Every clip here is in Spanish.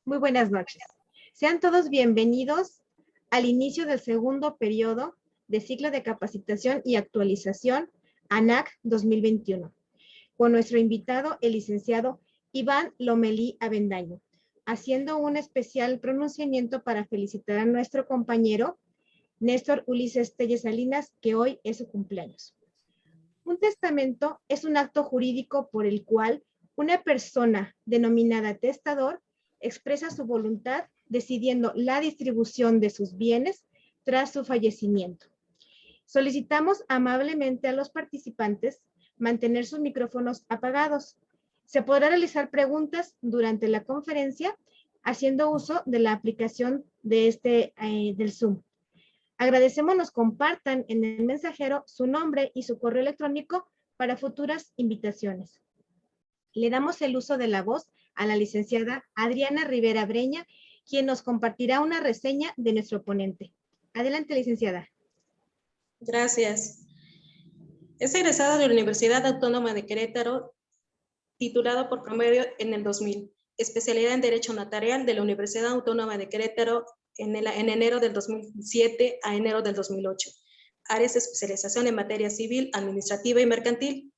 Muy buenas noches. Sean todos bienvenidos al inicio del segundo periodo de ciclo de capacitación y actualización ANAC 2021, con nuestro invitado, el licenciado Iván Lomelí Avendaño, haciendo un especial pronunciamiento para felicitar a nuestro compañero Néstor Ulises Telles Salinas, que hoy es su cumpleaños. Un testamento es un acto jurídico por el cual una persona denominada testador expresa su voluntad decidiendo la distribución de sus bienes tras su fallecimiento. Solicitamos amablemente a los participantes mantener sus micrófonos apagados. Se podrá realizar preguntas durante la conferencia haciendo uso de la aplicación de del Zoom. Agradecemos nos compartan en el mensajero su nombre y su correo electrónico para futuras invitaciones. Le damos el uso de la voz a la licenciada Adriana Rivera Breña, quien nos compartirá una reseña de nuestro ponente. Adelante, licenciada. Gracias. Es egresada de la Universidad Autónoma de Querétaro, titulado por promedio en el 2000, especialidad en Derecho Notarial de la Universidad Autónoma de Querétaro en enero del 2007 a enero del 2008. Áreas de especialización en materia civil, administrativa y mercantil.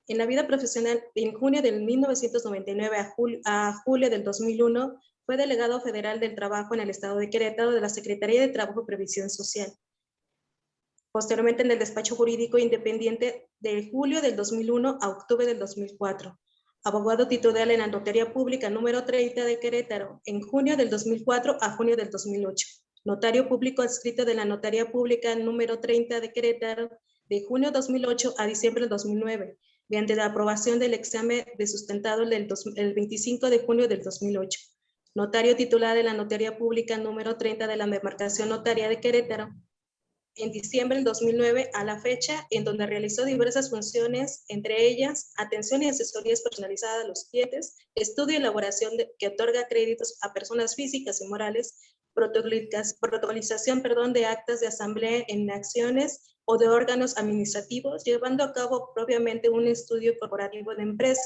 En la vida profesional, en junio de 1999 a julio del 2001, fue delegado federal del trabajo en el estado de Querétaro de la Secretaría de Trabajo y Previsión Social. Posteriormente en el despacho jurídico independiente de julio del 2001 a octubre del 2004. Abogado titular en la Notaría Pública número 30 de Querétaro, en junio del 2004 a junio del 2008. Notario público adscrito de la Notaría Pública número 30 de Querétaro, de junio 2008 a diciembre del 2009, mediante la aprobación del examen de sustentado el 25 de junio del 2008. Notario titular de la Notaría Pública número 30 de la Demarcación Notaria de Querétaro, en diciembre del 2009 a la fecha, en donde realizó diversas funciones, entre ellas atención y asesorías personalizadas a los clientes, estudio y elaboración que otorga créditos a personas físicas y morales, protocolización de actas de asamblea en acciones o de órganos administrativos, llevando a cabo propiamente un estudio corporativo de empresa,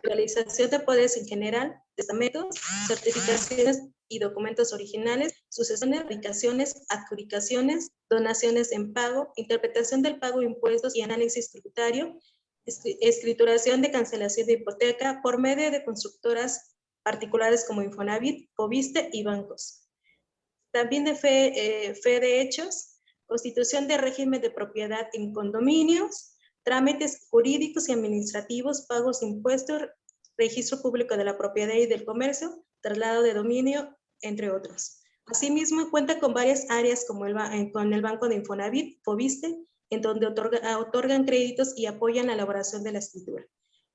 realización de poderes en general, testamentos, certificaciones y documentos originales, sucesiones, adjudicaciones, donaciones en pago, interpretación del pago de impuestos y análisis tributario, escrituración de cancelación de hipoteca por medio de constructoras particulares como Infonavit, Foviste y bancos. También de fe de hechos, constitución de régimen de propiedad en condominios, trámites jurídicos y administrativos, pagos de impuestos, registro público de la propiedad y del comercio, traslado de dominio, entre otros. Asimismo, cuenta con varias áreas como con el Banco de Infonavit, Foviste, en donde otorgan créditos y apoyan la elaboración de la escritura.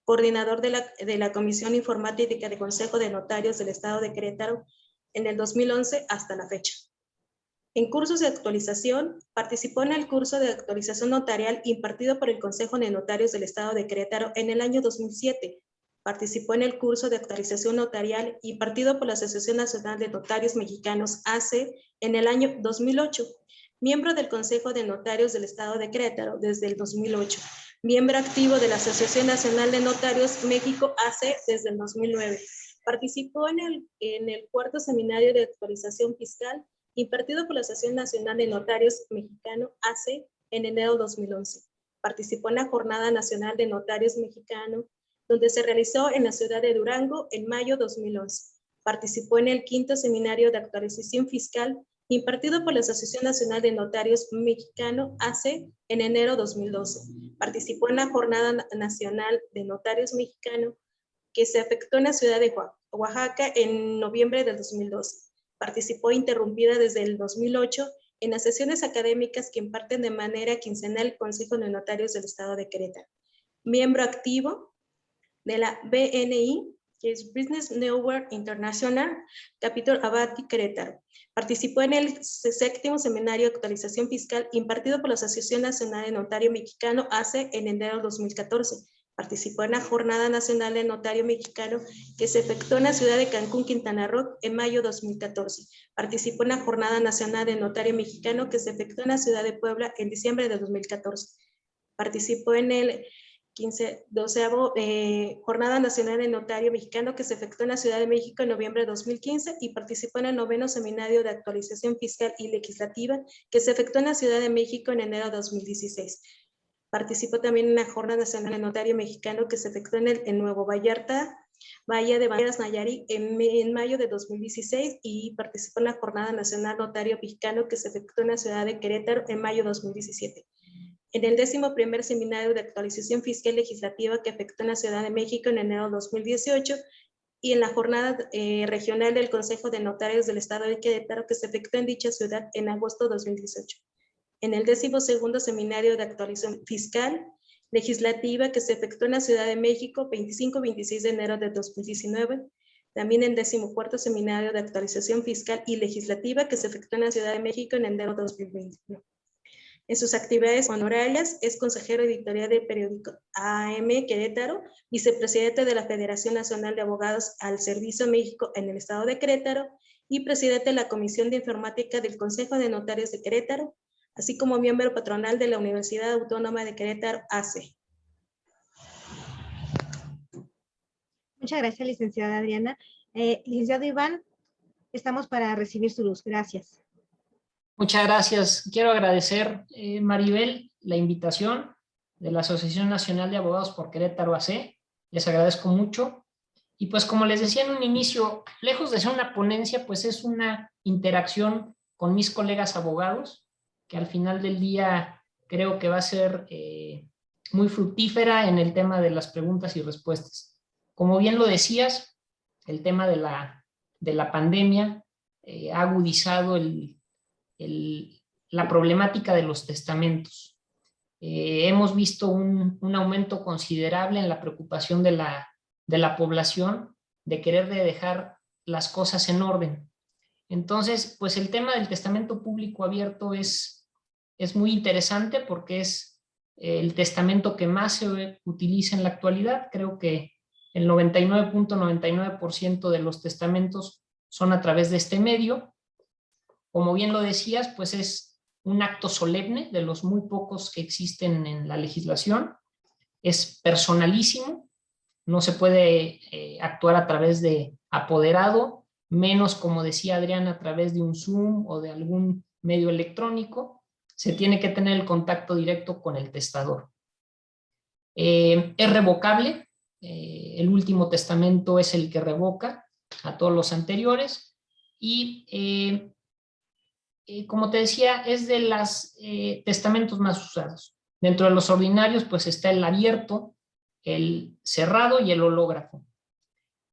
Coordinador de la Comisión Informática de Consejo de Notarios del Estado de Querétaro en el 2011 hasta la fecha. En cursos de actualización, participó en el curso de actualización notarial impartido por el Consejo de Notarios del Estado de Querétaro en el año 2007. Participó en el curso de actualización notarial impartido por la Asociación Nacional de Notarios Mexicanos, AC, en el año 2008. Miembro del Consejo de Notarios del Estado de Querétaro desde el 2008. Miembro activo de la Asociación Nacional de Notarios México, AC, desde el 2009. Participó en el cuarto seminario de actualización fiscal impartido por la Asociación Nacional de Notarios Mexicano, AC, en enero de 2011. Participó en la Jornada Nacional de Notarios Mexicano, donde se realizó en la ciudad de Durango en mayo de 2011. Participó en el quinto seminario de actualización fiscal impartido por la Asociación Nacional de Notarios Mexicano, AC, en enero de 2012. Participó en la Jornada Nacional de Notarios Mexicano, que se efectuó en la ciudad de Oaxaca en noviembre del 2012. Participó interrumpida desde el 2008 en las sesiones académicas que imparten de manera quincenal el Consejo de Notarios del Estado de Querétaro. Miembro activo de la BNI, que es Business Network International, capítulo Abati Querétaro. Participó en el séptimo seminario de actualización fiscal impartido por la Asociación Nacional de Notario Mexicano, AC, en enero de 2014. Participó en la Jornada Nacional de Notario Mexicano que se efectuó en la ciudad de Cancún, Quintana Roo, en mayo de 2014. Participó en la Jornada Nacional de Notario Mexicano que se efectuó en la ciudad de Puebla en diciembre de 2014. Participó en el Jornada Nacional del Notario Mexicano que se efectuó en la Ciudad de México en noviembre de 2015 y participó en el 9º Seminario de Actualización Fiscal y Legislativa que se efectuó en la Ciudad de México en enero de 2016. Participó también en la Jornada Nacional del Notario Mexicano que se efectuó en Nuevo Vallarta, Bahía de Banderas, Nayarit, en mayo de 2016 y participó en la Jornada Nacional Notario Mexicano que se efectuó en la Ciudad de Querétaro en mayo de 2017. En el 11º Seminario de Actualización Fiscal y Legislativa que efectuó en la Ciudad de México en enero de 2018 y en la Jornada Regional del Consejo de Notarios del Estado de Querétaro que se efectuó en dicha ciudad en agosto de 2018. En el 12º Seminario de Actualización Fiscal Legislativa que se efectuó en la Ciudad de México 25 y 26 de enero de 2019. También el 14º Seminario de Actualización Fiscal y Legislativa que se efectuó en la Ciudad de México en enero de 2021. En sus actividades honorarias es consejero editorial del periódico AM Querétaro, vicepresidente de la Federación Nacional de Abogados al Servicio México en el Estado de Querétaro y presidente de la Comisión de Informática del Consejo de Notarios de Querétaro, así como miembro patronal de la Universidad Autónoma de Querétaro, AC. Muchas gracias, licenciada Adriana. Licenciado Iván, estamos para recibir su luz. Gracias. Muchas gracias. Quiero agradecer, Maribel, la invitación de la Asociación Nacional de Abogados por Querétaro AC. Les agradezco mucho. Y pues como les decía en un inicio, lejos de ser una ponencia, pues es una interacción con mis colegas abogados, que al final del día creo que va a ser muy fructífera en el tema de las preguntas y respuestas. Como bien lo decías, el tema de la pandemia ha agudizado la problemática de los testamentos. Hemos visto un aumento considerable en la preocupación de la población de querer dejar las cosas en orden. Entonces, pues el tema del testamento público abierto es muy interesante porque es el testamento que más se utiliza en la actualidad. Creo que el 99.99% de los testamentos son a través de este medio. Como bien lo decías, pues es un acto solemne de los muy pocos que existen en la legislación. Es personalísimo, no se puede actuar a través de apoderado, menos, como decía Adriana, a través de un Zoom o de algún medio electrónico. Se tiene que tener el contacto directo con el testador. Es revocable. El último testamento es el que revoca a todos los anteriores y como te decía, es de los testamentos más usados. Dentro de los ordinarios, pues está el abierto, el cerrado y el hológrafo.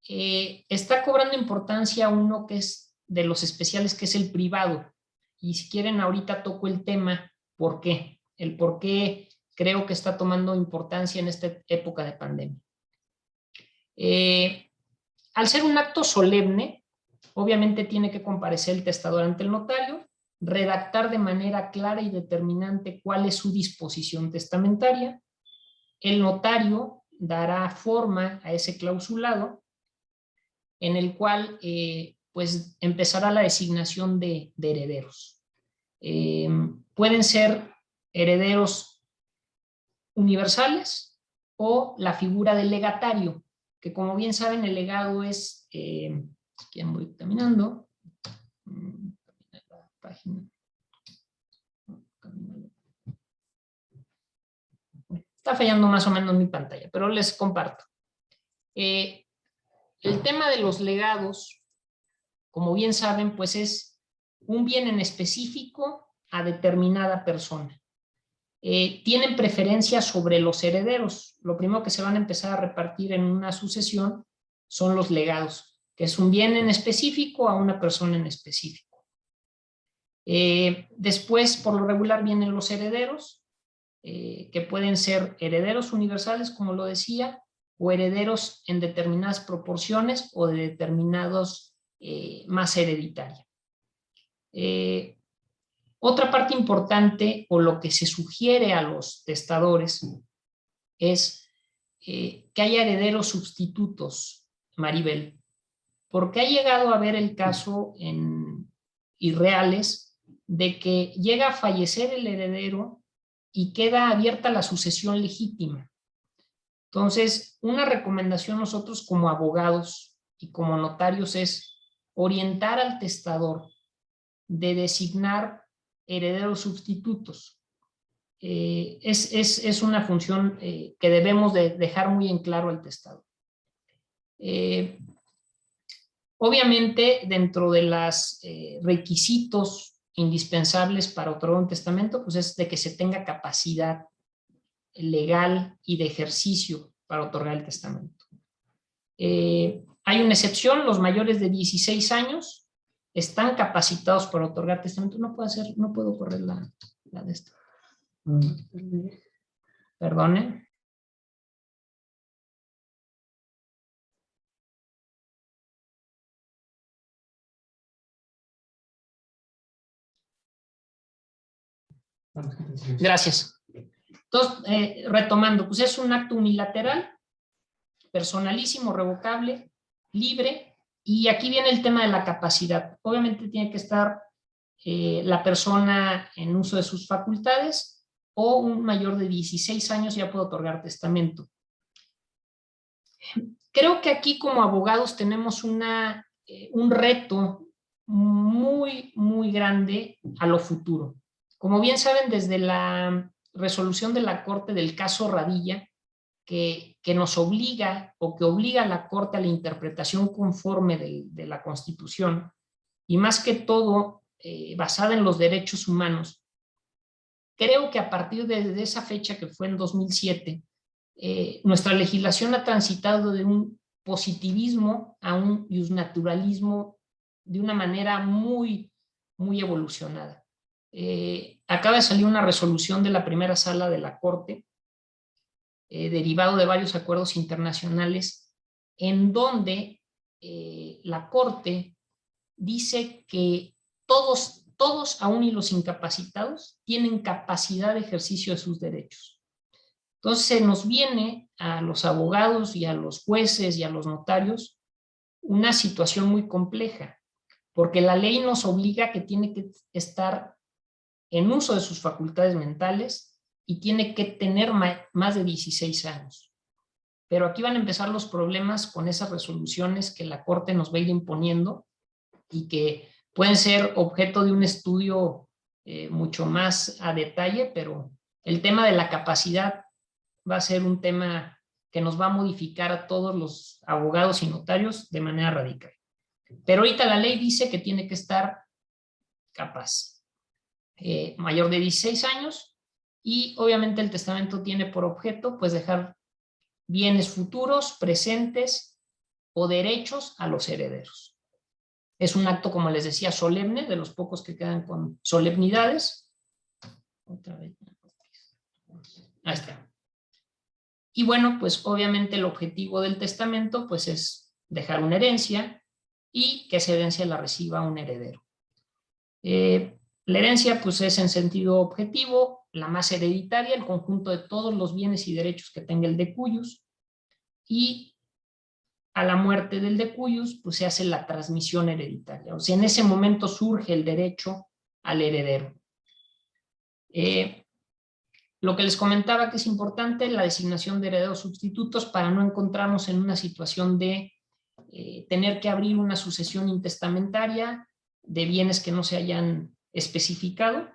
Está cobrando importancia uno que es de los especiales, que es el privado. Y si quieren, ahorita toco el tema, ¿por qué? El por qué creo que está tomando importancia en esta época de pandemia. Al ser un acto solemne, obviamente tiene que comparecer el testador ante el notario, redactar de manera clara y determinante cuál es su disposición testamentaria. El notario dará forma a ese clausulado en el cual pues empezará la designación de herederos. Pueden ser herederos universales o la figura del legatario, que como bien saben el legado es, aquí voy caminando, página. Está fallando más o menos mi pantalla, pero les comparto. El tema de los legados, como bien saben, pues es un bien en específico a determinada persona. Tienen preferencia sobre los herederos. Lo primero que se van a empezar a repartir en una sucesión son los legados, que es un bien en específico a una persona en específico. Después, por lo regular, vienen los herederos, que pueden ser herederos universales, como lo decía, o herederos en determinadas proporciones o de determinados más hereditaria. Otra parte importante, o lo que se sugiere a los testadores, es que haya herederos sustitutos, Maribel, porque ha llegado a haber el caso irreales de que llega a fallecer el heredero y queda abierta la sucesión legítima. Entonces, una recomendación nosotros como abogados y como notarios es orientar al testador de designar herederos sustitutos. Es una función que debemos de dejar muy en claro al testador. Obviamente, dentro de los requisitos indispensables para otorgar un testamento, pues es de que se tenga capacidad legal y de ejercicio para otorgar el testamento. Hay una excepción, los mayores de 16 años están capacitados para otorgar testamento. No puedo correr la de esto. Perdone. Gracias. Entonces, retomando, pues es un acto unilateral, personalísimo, revocable, libre, y aquí viene el tema de la capacidad. Obviamente tiene que estar la persona en uso de sus facultades, o un mayor de 16 años ya puede otorgar testamento. Creo que aquí como abogados tenemos un reto muy, muy grande a lo futuro. Como bien saben, desde la resolución de la Corte del caso Radilla, que nos obliga o que obliga a la Corte a la interpretación conforme de la Constitución, y más que todo basada en los derechos humanos, creo que a partir de esa fecha, que fue en 2007, nuestra legislación ha transitado de un positivismo a un iusnaturalismo de una manera muy, muy evolucionada. Acaba de salir una resolución de la primera sala de la Corte, derivado de varios acuerdos internacionales, en donde la Corte dice que todos, aún y los incapacitados, tienen capacidad de ejercicio de sus derechos. Entonces se nos viene a los abogados y a los jueces y a los notarios una situación muy compleja, porque la ley nos obliga a que tiene que estar en uso de sus facultades mentales y tiene que tener más de 16 años. Pero aquí van a empezar los problemas con esas resoluciones que la Corte nos va a ir imponiendo y que pueden ser objeto de un estudio mucho más a detalle, pero el tema de la capacidad va a ser un tema que nos va a modificar a todos los abogados y notarios de manera radical. Pero ahorita la ley dice que tiene que estar capaz, mayor de 16 años, y obviamente el testamento tiene por objeto pues dejar bienes futuros, presentes o derechos a los herederos. Es un acto, como les decía, solemne, de los pocos que quedan con solemnidades. Otra vez. Ahí está. Y bueno, pues obviamente el objetivo del testamento pues es dejar una herencia y que esa herencia la reciba un heredero. La herencia pues es en sentido objetivo la más hereditaria, el conjunto de todos los bienes y derechos que tenga el decuyus, y a la muerte del decuyus pues se hace la transmisión hereditaria, o sea, en ese momento surge el derecho al heredero. Lo que les comentaba que es importante, la designación de herederos sustitutos para no encontrarnos en una situación de tener que abrir una sucesión intestamentaria de bienes que no se hayan especificado.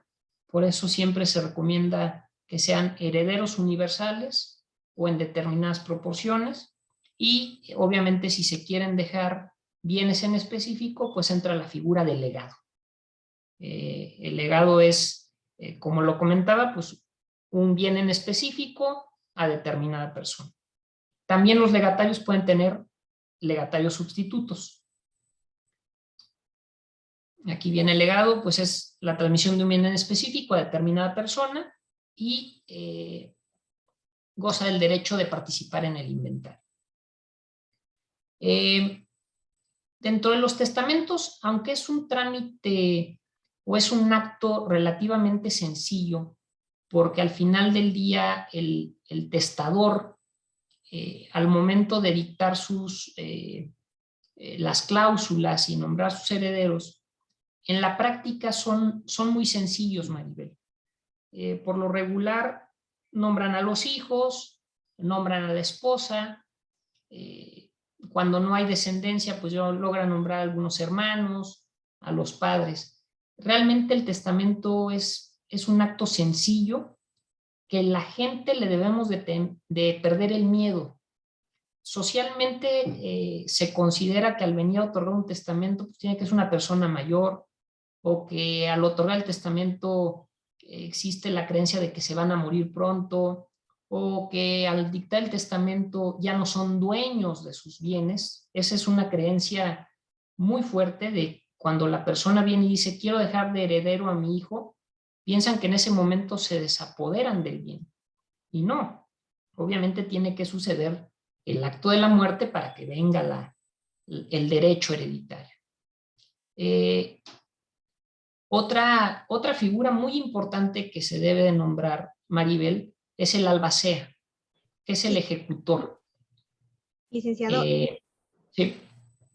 Por eso siempre se recomienda que sean herederos universales o en determinadas proporciones, y obviamente si se quieren dejar bienes en específico, pues entra la figura del legado. El legado es, como lo comentaba, pues un bien en específico a determinada persona. También los legatarios pueden tener legatarios sustitutos. Aquí viene el legado, pues es la transmisión de un bien en específico a determinada persona y goza del derecho de participar en el inventario. Dentro de los testamentos, aunque es un trámite o es un acto relativamente sencillo, porque al final del día el testador, al momento de dictar las cláusulas y nombrar sus herederos, en la práctica son muy sencillos, Maribel. Por lo regular, nombran a los hijos, nombran a la esposa. Cuando no hay descendencia, pues logran nombrar a algunos hermanos, a los padres. Realmente el testamento es un acto sencillo que la gente le debemos de perder el miedo. Socialmente se considera que al venir a otorgar un testamento, pues tiene que ser una persona mayor, o que al otorgar el testamento existe la creencia de que se van a morir pronto, o que al dictar el testamento ya no son dueños de sus bienes. Esa es una creencia muy fuerte de cuando la persona viene y dice, quiero dejar de heredero a mi hijo, piensan que en ese momento se desapoderan del bien. Y no, obviamente tiene que suceder el acto de la muerte para que venga el derecho hereditario. Otra figura muy importante que se debe de nombrar, Maribel, es el albacea, que es el ejecutor. Licenciado, Sí.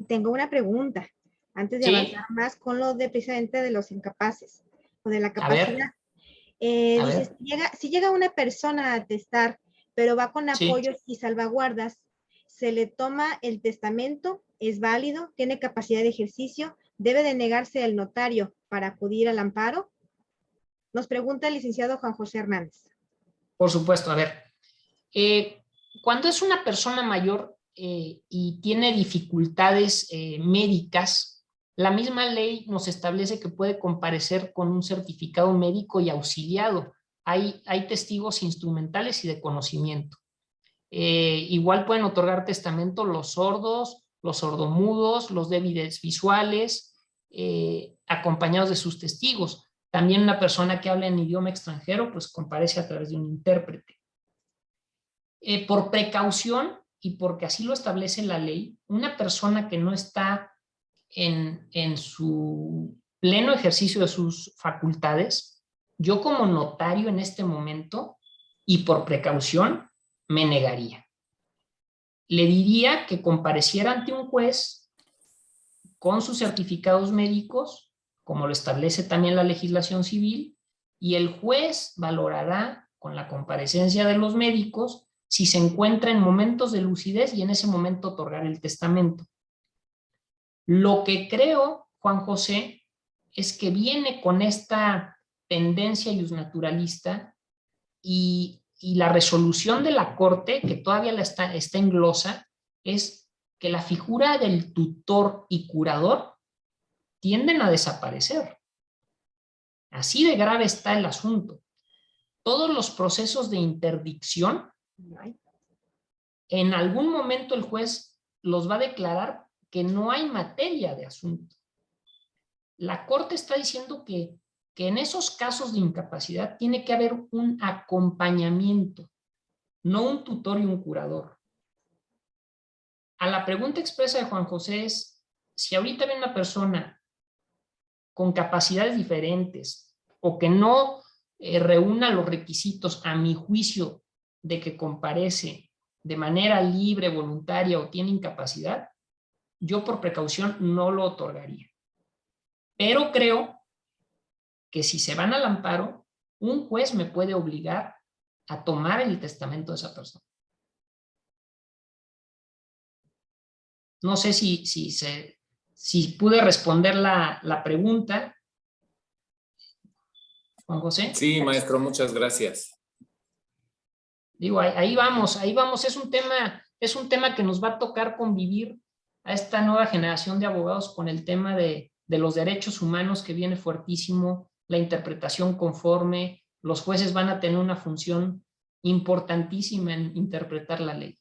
tengo una pregunta antes de avanzar más con lo de precisamente de los incapaces o de la capacidad. Dice, si llega una persona a testar, pero va con apoyos y salvaguardas, ¿se le toma el testamento? ¿Es válido? ¿Tiene capacidad de ejercicio? ¿Debe de negarse el notario para acudir al amparo? Nos pregunta el licenciado Juan José Hernández. Por supuesto, a ver. Cuando es una persona mayor y tiene dificultades médicas, la misma ley nos establece que puede comparecer con un certificado médico y auxiliado. Hay testigos instrumentales y de conocimiento. Igual pueden otorgar testamento los sordos, los sordomudos, los débiles visuales, acompañados de sus testigos. También una persona que habla en idioma extranjero, pues comparece a través de un intérprete. Por precaución y porque así lo establece la ley, una persona que no está en su pleno ejercicio de sus facultades, yo como notario en este momento y por precaución me negaría. Le diría que compareciera ante un juez con sus certificados médicos, como lo establece también la legislación civil, y el juez valorará con la comparecencia de los médicos si se encuentra en momentos de lucidez y en ese momento otorgar el testamento. Lo que creo, Juan José, es que viene con esta tendencia iusnaturalista y la resolución de la Corte, que todavía está en glosa, es que la figura del tutor y curador tienden a desaparecer. Así de grave está el asunto. Todos los procesos de interdicción, en algún momento el juez los va a declarar que no hay materia de asunto. La Corte está diciendo que en esos casos de incapacidad tiene que haber un acompañamiento, no un tutor y un curador. A la pregunta expresa de Juan José es, si ahorita viene una persona con capacidades diferentes o que no reúna los requisitos, a mi juicio, de que comparece de manera libre, voluntaria o tiene incapacidad, yo por precaución no lo otorgaría. Pero creo que si se van al amparo, un juez me puede obligar a tomar el testamento de esa persona. No sé si pude responder la pregunta. Juan José. Sí, maestro, muchas gracias. Digo, ahí vamos. Es un tema que nos va a tocar convivir a esta nueva generación de abogados con el tema de los derechos humanos, que viene fuertísimo, la interpretación conforme. Los jueces van a tener una función importantísima en interpretar la ley.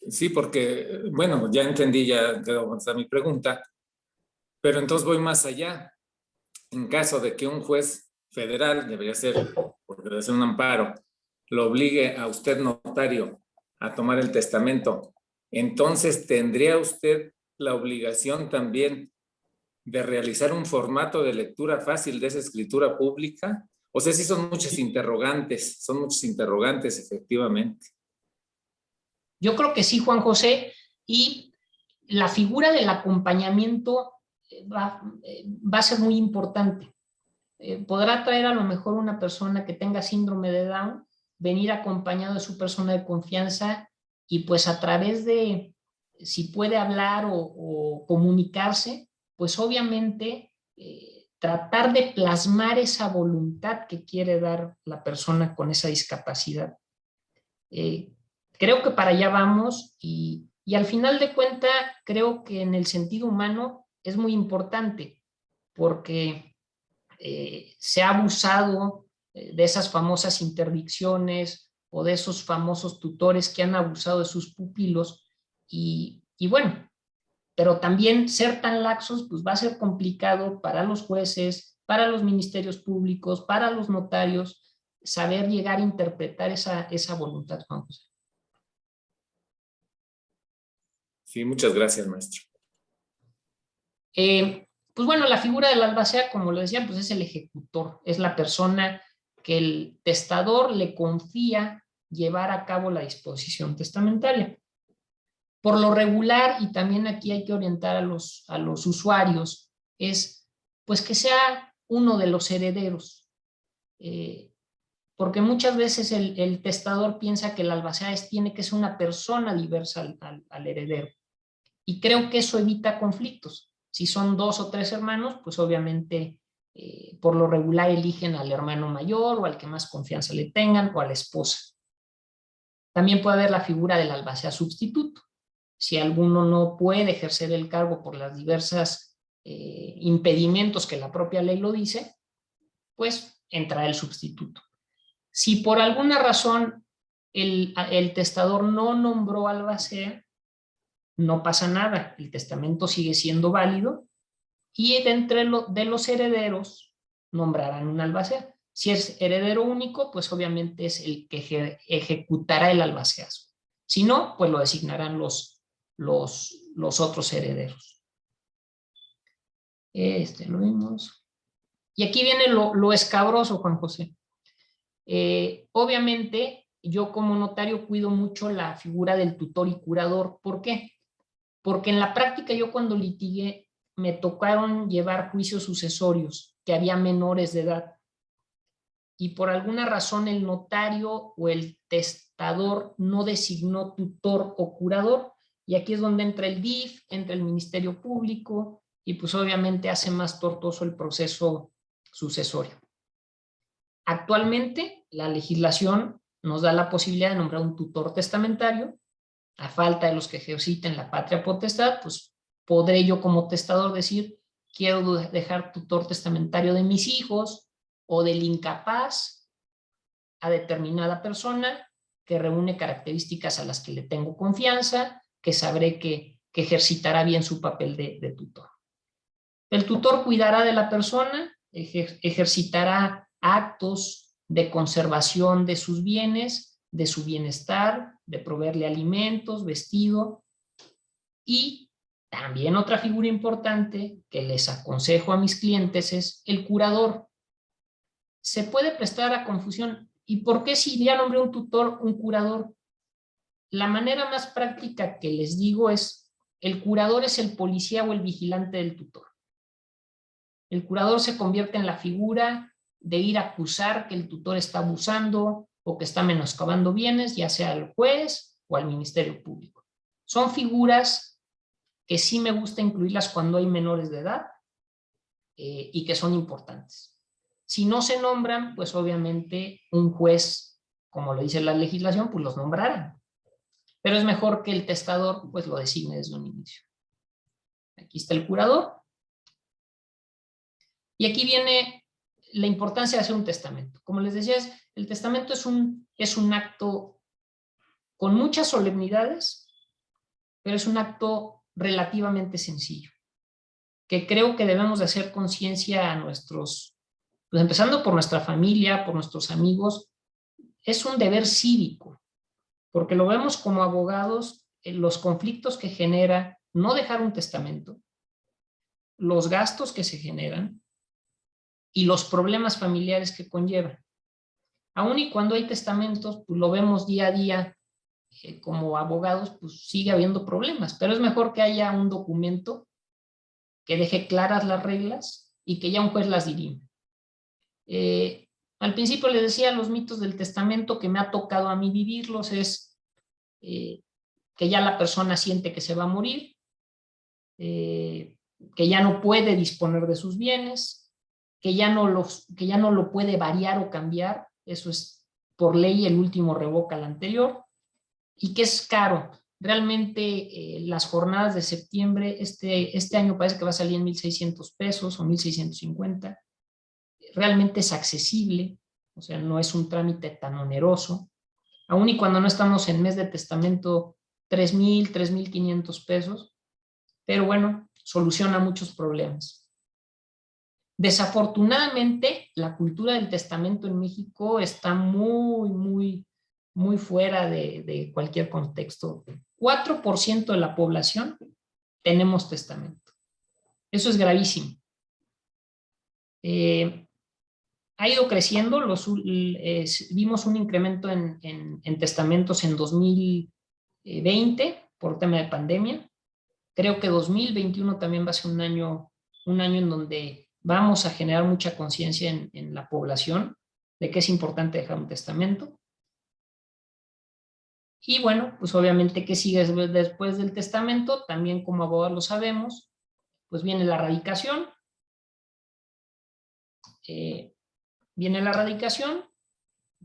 Sí, porque, bueno, ya entendí ya de dónde está mi pregunta, pero entonces voy más allá. En caso de que un juez federal, debería ser, porque debe ser un amparo, lo obligue a usted, notario, a tomar el testamento, entonces tendría usted la obligación también de realizar un formato de lectura fácil de esa escritura pública. O sea, sí son muchos interrogantes efectivamente. Yo creo que sí, Juan José, y la figura del acompañamiento va a ser muy importante. Podrá traer a lo mejor una persona que tenga síndrome de Down venir acompañado de su persona de confianza y pues a través de, si puede hablar o comunicarse, pues obviamente tratar de plasmar esa voluntad que quiere dar la persona con esa discapacidad. Creo que para allá vamos y al final de cuentas creo que en el sentido humano es muy importante porque se ha abusado de esas famosas interdicciones o de esos famosos tutores que han abusado de sus pupilos y bueno, pero también ser tan laxos pues va a ser complicado para los jueces, para los ministerios públicos, para los notarios, saber llegar a interpretar esa voluntad, Juan José. Sí, muchas gracias, maestro. Pues bueno, la figura del albacea, como lo decía, pues es el ejecutor, es la persona que el testador le confía llevar a cabo la disposición testamentaria. Por lo regular, y también aquí hay que orientar a los usuarios, es pues que sea uno de los herederos. Porque muchas veces el testador piensa que el albacea tiene que ser una persona diversa al heredero. Y creo que eso evita conflictos. Si son 2 o 3 hermanos, pues obviamente por lo regular eligen al hermano mayor o al que más confianza le tengan o a la esposa. También puede haber la figura del albacea sustituto. Si alguno no puede ejercer el cargo por las diversas impedimentos que la propia ley lo dice, pues entra el sustituto. Si por alguna razón el testador no nombró albacea, no pasa nada, el testamento sigue siendo válido y de los herederos nombrarán un albacea. Si es heredero único, pues obviamente es el que ejecutará el albaceazo. Si no, pues lo designarán los otros herederos. Lo vimos. Y aquí viene lo escabroso, Juan José. Obviamente, yo como notario cuido mucho la figura del tutor y curador. ¿Por qué? Porque en la práctica yo cuando litigué me tocaron llevar juicios sucesorios que había menores de edad y por alguna razón el notario o el testador no designó tutor o curador y aquí es donde entra el DIF, entra el Ministerio Público y pues obviamente hace más tortuoso el proceso sucesorio. Actualmente la legislación nos da la posibilidad de nombrar un tutor testamentario. A falta de los que ejerciten la patria potestad, pues podré yo como testador decir, quiero dejar tutor testamentario de mis hijos o del incapaz a determinada persona que reúne características a las que le tengo confianza, que sabré que ejercitará bien su papel de tutor. El tutor cuidará de la persona, ejercitará actos de conservación de sus bienes, de su bienestar, de proveerle alimentos, vestido. Y también otra figura importante que les aconsejo a mis clientes es el curador. Se puede prestar a confusión. ¿Y por qué si ya nombré un tutor, un curador? La manera más práctica que les digo es, el curador es el policía o el vigilante del tutor. El curador se convierte en la figura de ir a acusar que el tutor está abusando o que está menoscabando bienes, ya sea al juez o al Ministerio Público. Son figuras que sí me gusta incluirlas cuando hay menores de edad y que son importantes. Si no se nombran, pues obviamente un juez, como lo dice la legislación, pues los nombrarán. Pero es mejor que el testador pues lo designe desde un inicio. Aquí está el curador. Y aquí viene la importancia de hacer un testamento. Como les decía, el testamento es un acto con muchas solemnidades, pero es un acto relativamente sencillo, que creo que debemos de hacer conciencia a nuestros, pues empezando por nuestra familia, por nuestros amigos, es un deber cívico, porque lo vemos como abogados, los conflictos que genera no dejar un testamento, los gastos que se generan y los problemas familiares que conllevan. Aún y cuando hay testamentos, pues lo vemos día a día, como abogados, pues sigue habiendo problemas, pero es mejor que haya un documento que deje claras las reglas y que ya un juez las dirime. Al principio les decía, los mitos del testamento que me ha tocado a mí vivirlos es que ya la persona siente que se va a morir, que ya no puede disponer de sus bienes, que ya no lo puede variar o cambiar, eso es por ley, el último revoca al anterior, y que es caro. Realmente las jornadas de septiembre, este año parece que va a salir en 1,600 pesos o 1,650. Realmente es accesible, o sea, no es un trámite tan oneroso. Aún y cuando no estamos en mes de testamento, 3,000, 3,500 pesos, pero bueno, soluciona muchos problemas. Desafortunadamente, la cultura del testamento en México está muy fuera de cualquier contexto. 4% de la población tenemos testamento. Eso es gravísimo. Ha ido creciendo, vimos un incremento en testamentos en 2020 por tema de pandemia. Creo que 2021 también va a ser un año en donde vamos a generar mucha conciencia en la población de que es importante dejar un testamento. Y bueno, pues obviamente, ¿qué sigue después del testamento? También como abogados lo sabemos, pues viene la radicación. Viene la radicación,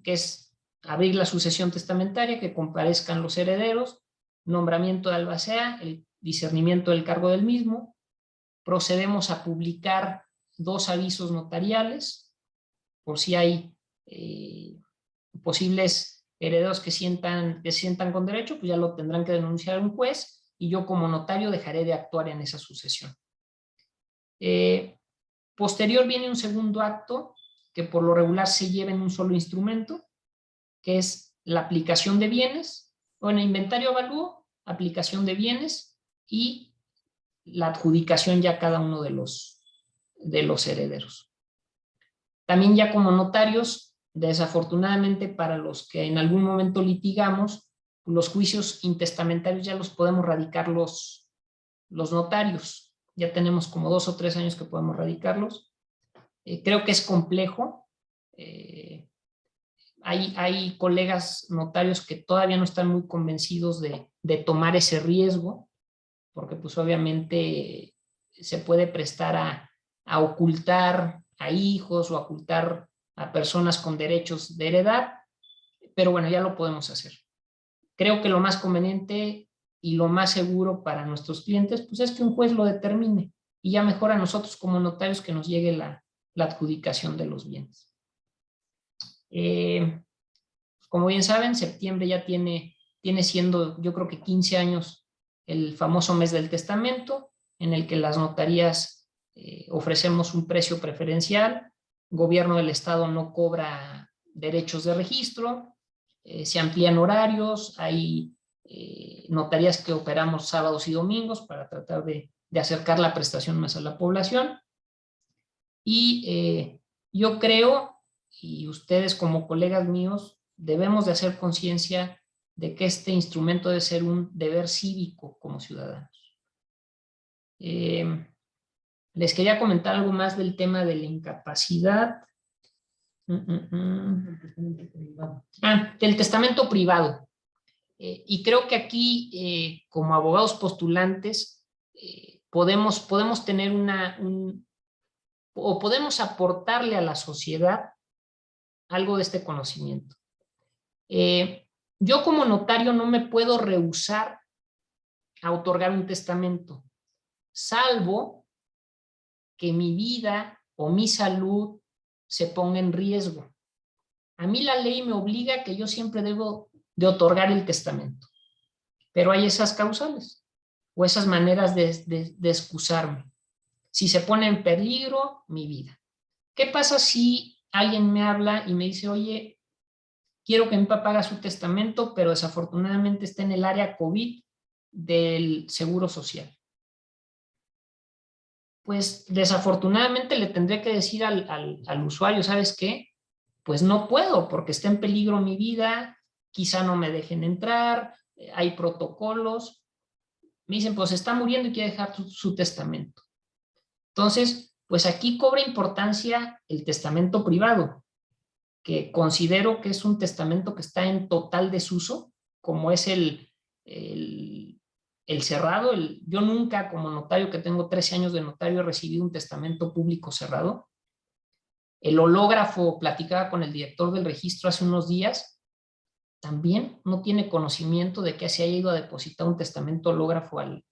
que es abrir la sucesión testamentaria, que comparezcan los herederos, nombramiento de albacea, el discernimiento del cargo del mismo. Procedemos a publicar 2 avisos notariales, por si hay posibles herederos que se sientan con derecho, pues ya lo tendrán que denunciar a un juez, y yo como notario dejaré de actuar en esa sucesión. Posterior viene un segundo acto, que por lo regular se lleva en un solo instrumento, que es la aplicación de bienes, o en el inventario avalúo, aplicación de bienes y la adjudicación ya a cada uno de los herederos. También ya como notarios, desafortunadamente para los que en algún momento litigamos, los juicios intestamentarios ya los podemos radicar los notarios. Ya tenemos como 2 o 3 años que podemos radicarlos. Creo que es complejo. Hay colegas notarios que todavía no están muy convencidos de tomar ese riesgo, porque pues obviamente se puede prestar a ocultar a hijos o a ocultar a personas con derechos de heredad, pero bueno, ya lo podemos hacer. Creo que lo más conveniente y lo más seguro para nuestros clientes pues es que un juez lo determine, y ya mejor a nosotros como notarios que nos llegue la adjudicación de los bienes. Como bien saben, septiembre ya tiene siendo, yo creo que 15 años, el famoso mes del testamento, en el que las notarías ofrecemos un precio preferencial, gobierno del estado no cobra derechos de registro, se amplían horarios, hay notarías que operamos sábados y domingos para tratar de acercar la prestación más a la población. Y yo creo, y ustedes como colegas míos, debemos de hacer conciencia de que este instrumento debe ser un deber cívico como ciudadanos. Les quería comentar algo más del tema de la incapacidad. Del testamento privado. Y creo que aquí, como abogados postulantes, podemos tener o podemos aportarle a la sociedad algo de este conocimiento. Yo como notario no me puedo rehusar a otorgar un testamento, salvo que mi vida o mi salud se ponga en riesgo. A mí la ley me obliga que yo siempre debo de otorgar el testamento, pero hay esas causales o esas maneras de excusarme. Si se pone en peligro mi vida. ¿Qué pasa si alguien me habla y me dice, oye, quiero que mi papá haga su testamento, pero desafortunadamente está en el área COVID del Seguro Social? Pues desafortunadamente le tendré que decir al usuario, ¿sabes qué? Pues no puedo porque está en peligro mi vida, quizá no me dejen entrar, hay protocolos. Me dicen, pues está muriendo y quiere dejar su testamento. Entonces, pues aquí cobra importancia el testamento privado. que considero que es un testamento que está en total desuso, como es el cerrado. Yo nunca, como notario, que tengo 13 años de notario, he recibido un testamento público cerrado. El hológrafo, platicaba con el director del registro hace unos días, también no tiene conocimiento de que se haya ido a depositar un testamento hológrafo al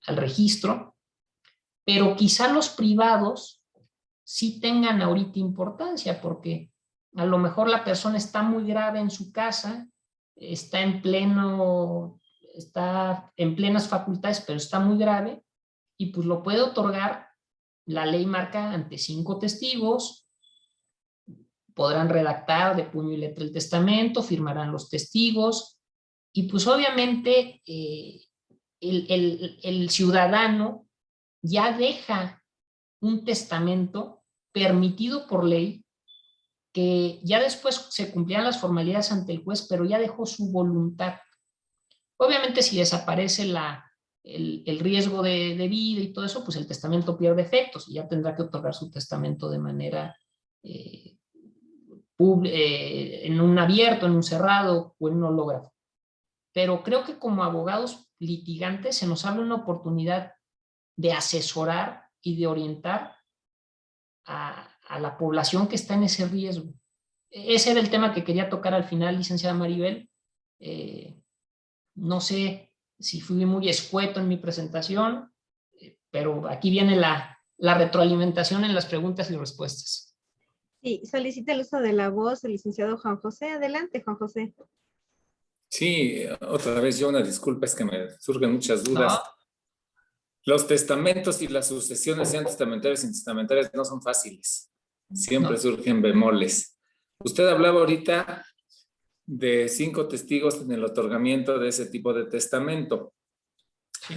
registro, pero quizá los privados sí tengan ahorita importancia, porque a lo mejor la persona está muy grave en su casa, está en plenas facultades, pero está muy grave, y pues lo puede otorgar. La ley marca ante 5 testigos, podrán redactar de puño y letra el testamento, firmarán los testigos, y pues obviamente el ciudadano ya deja un testamento permitido por ley, que ya después se cumplían las formalidades ante el juez, pero ya dejó su voluntad. Obviamente, si desaparece el riesgo de vida y todo eso, pues el testamento pierde efectos y ya tendrá que otorgar su testamento de manera en un abierto, en un cerrado o en un hológrafo. Pero creo que como abogados litigantes se nos abre una oportunidad de asesorar y de orientar a la población que está en ese riesgo. Ese era el tema que quería tocar al final, licenciada Maribel. No sé si fui muy escueto en mi presentación, pero aquí viene la retroalimentación en las preguntas y respuestas. Sí, solicita el uso de la voz el licenciado Juan José. Adelante, Juan José. Sí, otra vez yo una disculpa, es que me surgen muchas dudas. No. Los testamentos y las sucesiones, sean testamentarias y intestamentarias, no son fáciles. Siempre surgen bemoles. Usted hablaba ahorita de 5 testigos en el otorgamiento de ese tipo de testamento. Sí.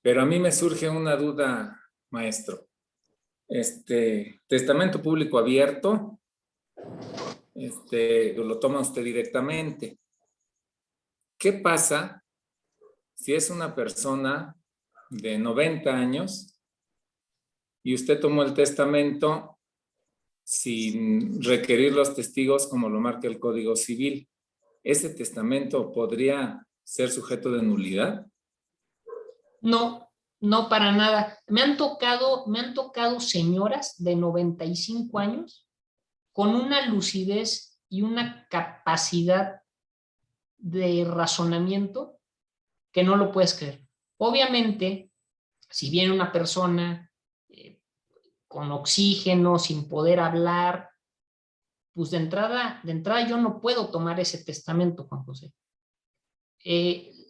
Pero a mí me surge una duda, maestro. Testamento público abierto, lo toma usted directamente. ¿Qué pasa si es una persona de 90 años y usted tomó el testamento sin requerir los testigos como lo marca el Código Civil? ¿Ese testamento podría ser sujeto de nulidad? No, no para nada. Me han tocado señoras de 95 años con una lucidez y una capacidad de razonamiento que no lo puedes creer. Obviamente, si viene una persona con oxígeno, sin poder hablar, pues de entrada yo no puedo tomar ese testamento, Juan José.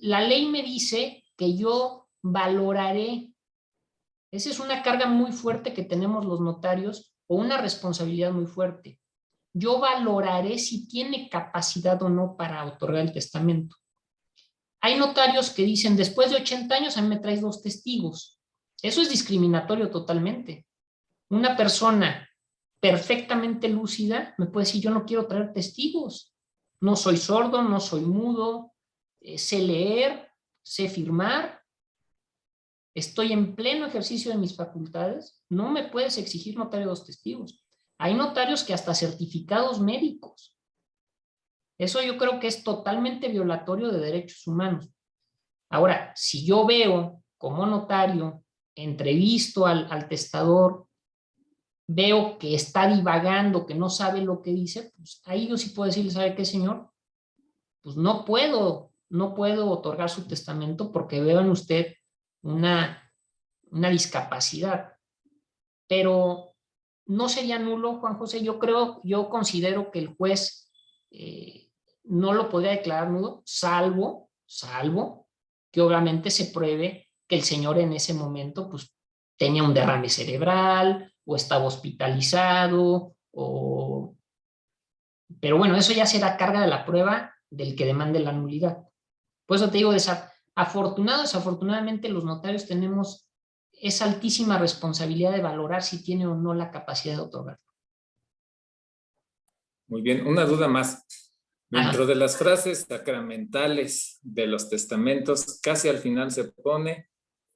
La ley me dice que yo valoraré. Esa es una carga muy fuerte que tenemos los notarios, o una responsabilidad muy fuerte. Yo valoraré si tiene capacidad o no para otorgar el testamento. Hay notarios que dicen, después de 80 años a mí me traes 2 testigos. Eso es discriminatorio totalmente. Una persona perfectamente lúcida me puede decir, yo no quiero traer testigos. No soy sordo, no soy mudo, sé leer, sé firmar, estoy en pleno ejercicio de mis facultades, no me puedes exigir notario 2 testigos. Hay notarios que hasta certificados médicos. Eso yo creo que es totalmente violatorio de derechos humanos. Ahora, si yo veo como notario, entrevisto al testador, veo que está divagando, que no sabe lo que dice, pues ahí yo sí puedo decirle, ¿sabe qué, señor? Pues no puedo otorgar su testamento porque veo en usted una discapacidad. Pero no sería nulo, Juan José. Yo considero que el juez no lo podría declarar nulo, salvo que obviamente se pruebe que el señor en ese momento pues tenía un derrame cerebral o estaba hospitalizado, pero bueno, eso ya será carga de la prueba del que demande la nulidad. Por eso te digo, desafortunadamente los notarios tenemos esa altísima responsabilidad de valorar si tiene o no la capacidad de otorgar. Muy bien, una duda más. Dentro Ajá. de las frases sacramentales de los testamentos, casi al final se pone,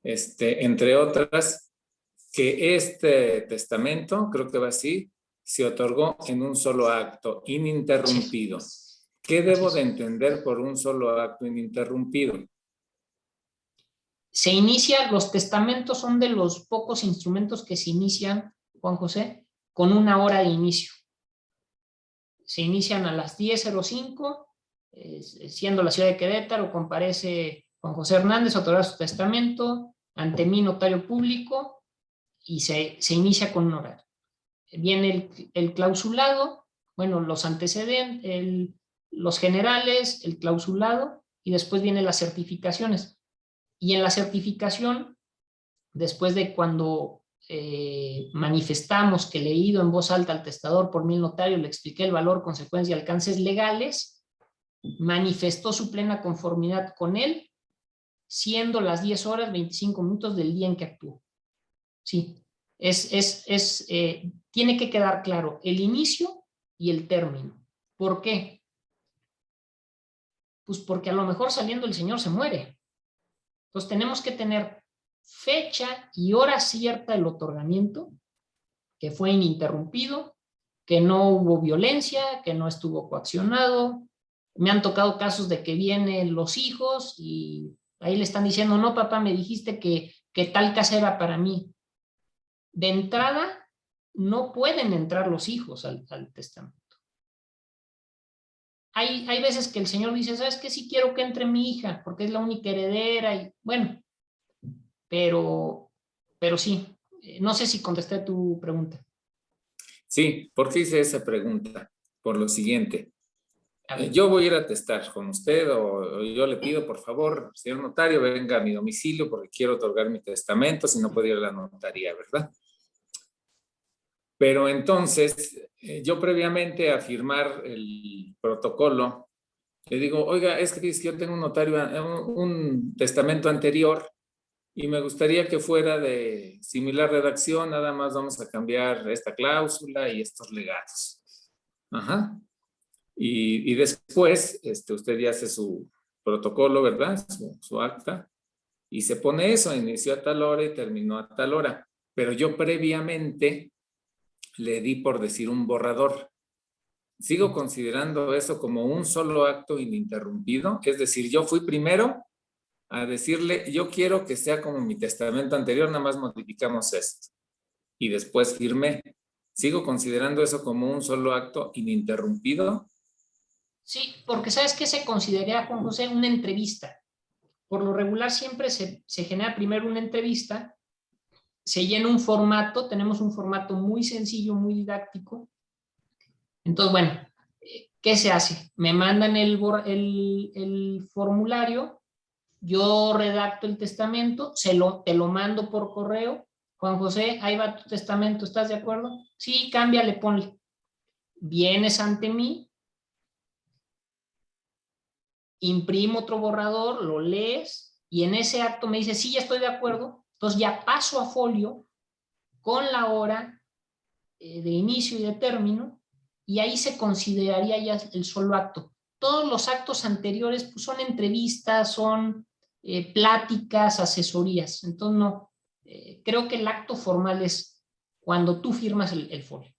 entre otras, que este testamento, creo que va así, se otorgó en un solo acto, ininterrumpido. ¿Qué debo de entender por un solo acto ininterrumpido? Se inicia, los testamentos son de los pocos instrumentos que se inician, Juan José, con 1 hora de inicio. Se inician a las 10:05, siendo la ciudad de Querétaro, comparece Juan José Hernández a otorgar su testamento ante mí, notario público, y se inicia con un horario. Viene el clausulado, bueno, los antecedentes, los generales, el clausulado, y después vienen las certificaciones. Y en la certificación, después de cuando manifestamos que leído en voz alta al testador por mí el notario, le expliqué el valor, consecuencia y alcances legales, manifestó su plena conformidad con él, siendo las 10:25 del día en que actuó. Sí, tiene que quedar claro el inicio y el término. ¿Por qué? Pues porque a lo mejor saliendo el señor se muere. Entonces tenemos que tener fecha y hora cierta del otorgamiento, que fue ininterrumpido, que no hubo violencia, que no estuvo coaccionado. Me han tocado casos de que vienen los hijos y ahí le están diciendo, no papá, me dijiste que tal casa era para mí. De entrada, no pueden entrar los hijos al testamento. Hay veces que el señor dice, ¿sabes qué? Sí quiero que entre mi hija, porque es la única heredera, y bueno, pero sí. No sé si contesté tu pregunta. Sí, ¿por qué hice esa pregunta? Por lo siguiente. Yo voy a ir a testar con usted o yo le pido, por favor, señor notario, venga a mi domicilio porque quiero otorgar mi testamento, si no puedo ir a la notaría, ¿verdad? Pero entonces, yo previamente a firmar el protocolo, le digo, oiga, es que yo tengo un notario, un testamento anterior y me gustaría que fuera de similar redacción, nada más vamos a cambiar esta cláusula y estos legados. Ajá. Y después, usted ya hace su protocolo, ¿verdad? Su acta, y se pone eso, inició a tal hora y terminó a tal hora. Pero yo previamente le di, por decir, un borrador. Sigo considerando eso como un solo acto ininterrumpido, es decir, yo fui primero a decirle, yo quiero que sea como mi testamento anterior, nada más modificamos esto. Y después firmé. ¿Sigo considerando eso como un solo acto ininterrumpido? Sí, porque ¿sabes qué se considera, Juan José? Una entrevista. Por lo regular siempre se genera primero una entrevista, se llena un formato, tenemos un formato muy sencillo, muy didáctico. Entonces, bueno, ¿qué se hace? Me mandan el formulario, yo redacto el testamento, te lo mando por correo. Juan José, ahí va tu testamento, ¿estás de acuerdo? Sí, cámbiale, ponle. Vienes ante mí, imprimo otro borrador, lo lees y en ese acto me dice, sí, ya estoy de acuerdo. Entonces ya paso a folio con la hora de inicio y de término y ahí se consideraría ya el solo acto. Todos los actos anteriores pues, son entrevistas, son pláticas, asesorías. Entonces no, creo que el acto formal es cuando tú firmas el folio.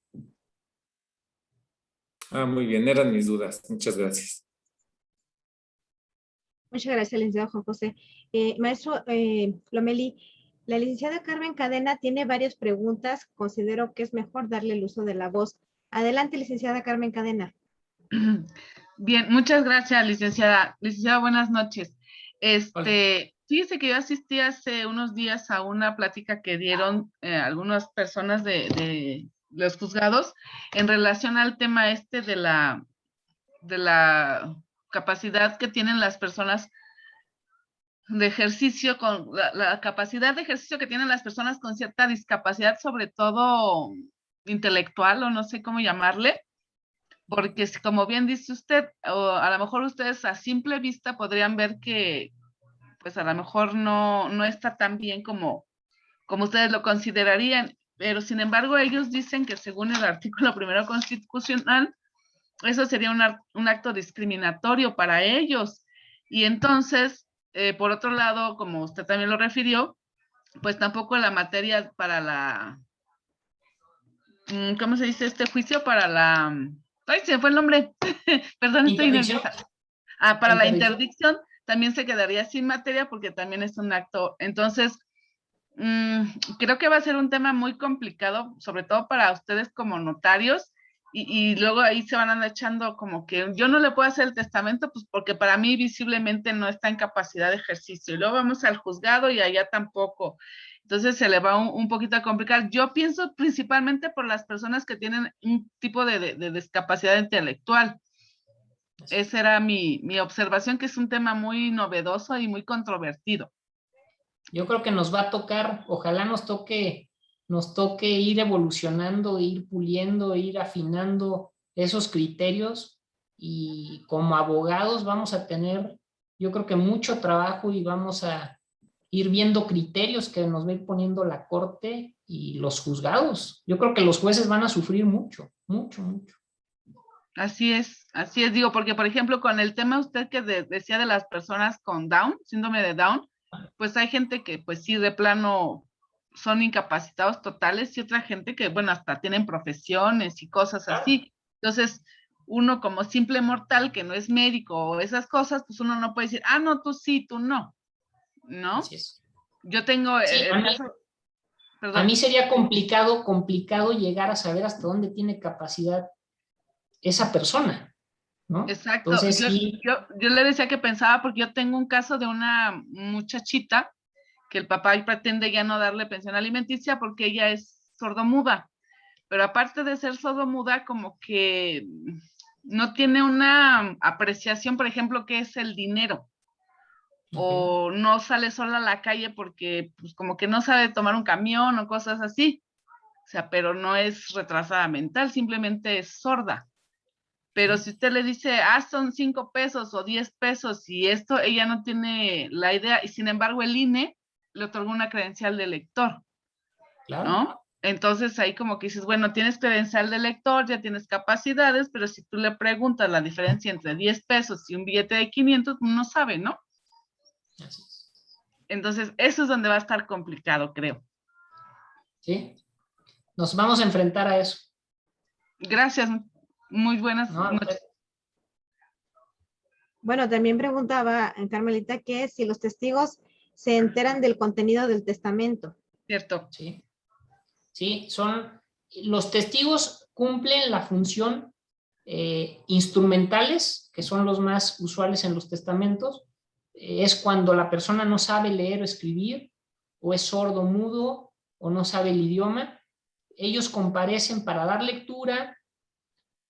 Ah, muy bien, eran mis dudas. Muchas gracias. Muchas gracias, licenciado Juan José. Maestro Lomeli, la licenciada Carmen Cadena tiene varias preguntas. Considero que es mejor darle el uso de la voz. Adelante, licenciada Carmen Cadena. Bien, muchas gracias, licenciada. Licenciada, buenas noches. Fíjese que yo asistí hace unos días a una plática que dieron algunas personas de los juzgados en relación al tema de la capacidad que tienen las personas de ejercicio, con la capacidad de ejercicio que tienen las personas con cierta discapacidad, sobre todo intelectual o no sé cómo llamarle, porque como bien dice usted, o a lo mejor ustedes a simple vista podrían ver que pues a lo mejor no está tan bien como ustedes lo considerarían, pero sin embargo ellos dicen que según el artículo 1 constitucional, eso sería un acto discriminatorio para ellos. Y entonces, por otro lado, como usted también lo refirió, pues tampoco la materia para ¿cómo se dice este juicio para la... Ay, se me fue el nombre. Perdón, estoy Interdicción. nerviosa. Para la Interdicción. interdicción también se quedaría sin materia porque también es un acto. Entonces, creo que va a ser un tema muy complicado, sobre todo para ustedes como notarios, y luego ahí se van a andar echando como que yo no le puedo hacer el testamento, pues porque para mí visiblemente no está en capacidad de ejercicio, y luego vamos al juzgado y allá tampoco. Entonces se le va un poquito a complicar. Yo pienso principalmente por las personas que tienen un tipo de discapacidad intelectual. Esa era mi observación, que es un tema muy novedoso y muy controvertido. Yo creo que nos va a tocar, ojalá nos toque ir evolucionando, ir puliendo, ir afinando esos criterios, y como abogados vamos a tener, yo creo que mucho trabajo, y vamos a ir viendo criterios que nos va a ir poniendo la corte y los juzgados. Yo creo que los jueces van a sufrir mucho, mucho, mucho. Así es, digo, porque por ejemplo con el tema usted que decía de las personas con Down, síndrome de Down, pues hay gente que pues sí de plano son incapacitados totales, y otra gente que bueno, hasta tienen profesiones y cosas así. Entonces, uno como simple mortal que no es médico o esas cosas, pues uno no puede decir, no, tú sí, tú no, ¿no? Así es. Yo tengo Sí, el caso, a mí sería complicado llegar a saber hasta dónde tiene capacidad esa persona, ¿no? Exacto. Entonces, sí. Yo le decía que pensaba, porque yo tengo un caso de una muchachita que el papá pretende ya no darle pensión alimenticia porque ella es sordomuda, pero aparte de ser sordomuda, como que no tiene una apreciación, por ejemplo, qué es el dinero, o no sale sola a la calle porque pues como que no sabe tomar un camión o cosas así, o sea, pero no es retrasada mental, simplemente es sorda. Pero si usted le dice, son 5 pesos o 10 pesos y esto, ella no tiene la idea, y sin embargo el INE le otorgó una credencial de lector, Claro. ¿no? Entonces ahí como que dices, bueno, tienes credencial de lector, ya tienes capacidades, pero si tú le preguntas la diferencia entre 10 pesos y un billete de 500, no sabe, ¿no? Así es. Entonces eso es donde va a estar complicado, creo. Sí, nos vamos a enfrentar a eso. Gracias, muy buenas noches. Bueno, también preguntaba Carmelita que si los testigos se enteran del contenido del testamento. Cierto. Sí, los testigos cumplen la función instrumentales, que son los más usuales en los testamentos. Es cuando la persona no sabe leer o escribir, o es sordo, mudo, o no sabe el idioma. Ellos comparecen para dar lectura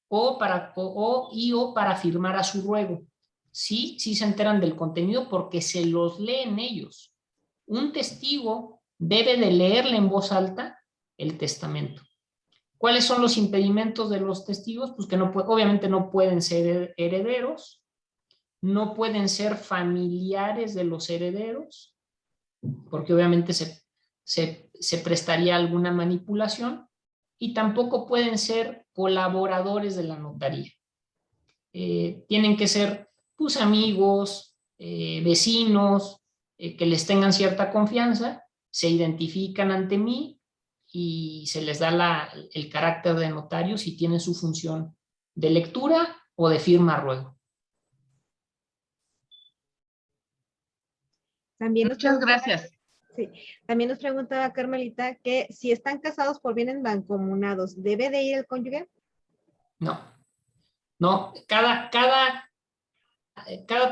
o para firmar a su ruego. Sí se enteran del contenido porque se los leen ellos. Un testigo debe de leerle en voz alta el testamento. ¿Cuáles son los impedimentos de los testigos? Pues que obviamente no pueden ser herederos, no pueden ser familiares de los herederos, porque obviamente se prestaría alguna manipulación, y tampoco pueden ser colaboradores de la notaría. Tienen que ser pues amigos, vecinos, que les tengan cierta confianza, se identifican ante mí y se les da el carácter de notario si tienen su función de lectura o de firma a ruego. También muchas gracias. Sí, también nos preguntaba Carmelita que si están casados por bienes mancomunados, ¿debe de ir el cónyuge? No, cada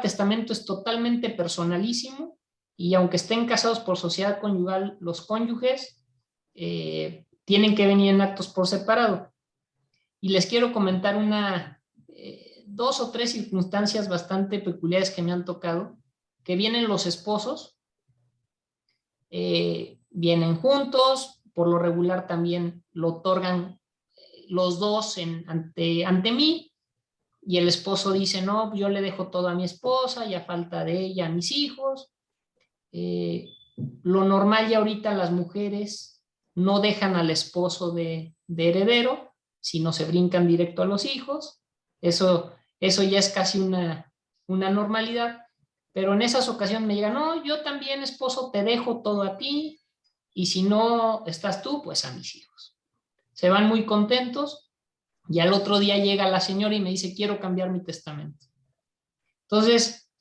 testamento es totalmente personalísimo, y aunque estén casados por sociedad conyugal, los cónyuges tienen que venir en actos por separado. Y les quiero comentar 2 o 3 circunstancias bastante peculiares que me han tocado, que vienen los esposos, vienen juntos, por lo regular también lo otorgan los dos ante mí, y el esposo dice, no, yo le dejo todo a mi esposa, y a falta de ella a mis hijos. Lo normal ya ahorita, las mujeres no dejan al esposo de heredero, sino se brincan directo a los hijos. Eso ya es casi una normalidad, pero en esas ocasiones me llegan, no, yo también, esposo, te dejo todo a ti, y si no estás tú, pues a mis hijos. se van muy contentos y al otro día llega la señora y me dice, quiero cambiar mi testamento. Entonces,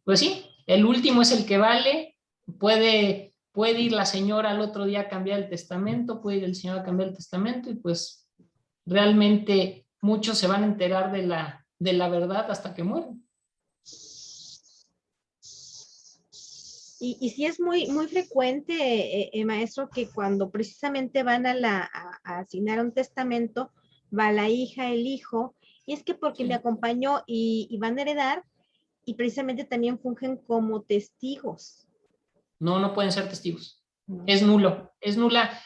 pues sí, el último es el que vale. Puede ir la señora al otro día a cambiar el testamento, puede ir el señor a cambiar el testamento y pues realmente muchos se van a enterar de la verdad hasta que mueren. Y sí es muy, muy frecuente, maestro, que cuando precisamente van a asignar un testamento, va la hija, el hijo, y es que porque Sí. me acompañó y van a heredar, y precisamente también fungen como testigos. No pueden ser testigos. No. Es nulo, es nula.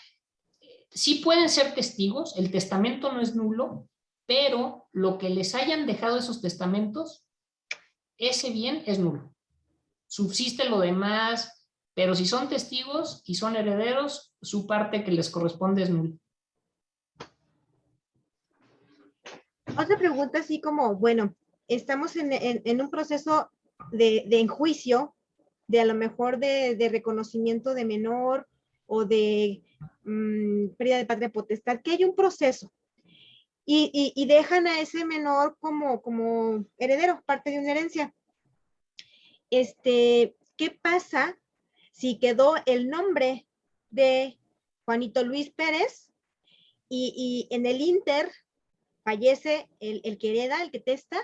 Sí pueden ser testigos, el testamento no es nulo, pero lo que les hayan dejado esos testamentos, ese bien es nulo. Subsiste lo demás, pero si son testigos y son herederos, su parte que les corresponde es nula. Otra pregunta así como, bueno, estamos en un proceso de enjuicio, de a lo mejor de reconocimiento de menor o de pérdida de patria potestad, que hay un proceso. Y dejan a ese menor como heredero, parte de una herencia. ¿Qué pasa si quedó el nombre de Juanito Luis Pérez y en el Inter fallece el que hereda, el que testa,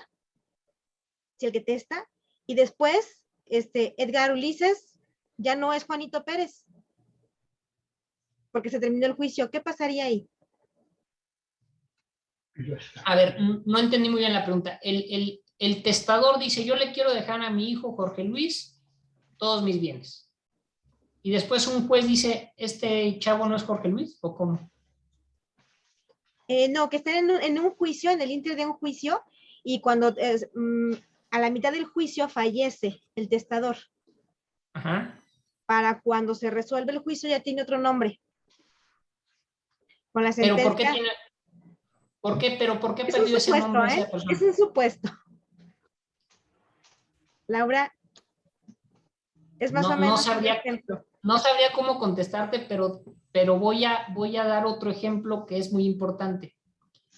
si el que testa, y después Edgar Ulises ya no es Juanito Pérez, porque se terminó el juicio? ¿Qué pasaría ahí? A ver, no entendí muy bien la pregunta. El testador dice, yo le quiero dejar a mi hijo Jorge Luis todos mis bienes. Y después un juez dice, ¿este chavo no es Jorge Luis? ¿O cómo? No, que estén en un juicio, en el inter de un juicio, y cuando a la mitad del juicio fallece el testador. Ajá. Para cuando se resuelve el juicio ya tiene otro nombre. Con la Pero sentencia. ¿por qué tiene? ¿Por qué Es un perdió ese supuesto, nombre esa persona? Es un supuesto. Laura, es más o menos un ejemplo. No sabría cómo contestarte, pero voy a dar otro ejemplo que es muy importante.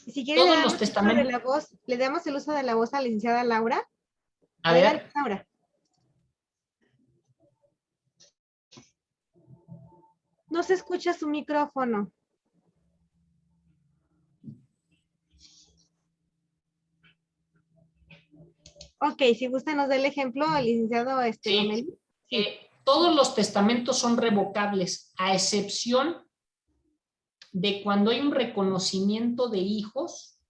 Y si quiere, Todos los testamentos. le damos el uso de la voz a la licenciada Laura. A Adelante, ver. Laura. No se escucha su micrófono. Ok, si gusta nos da el ejemplo, el licenciado Sí. Lomelí. Sí. Todos los testamentos son revocables, a excepción de cuando hay un reconocimiento de hijos,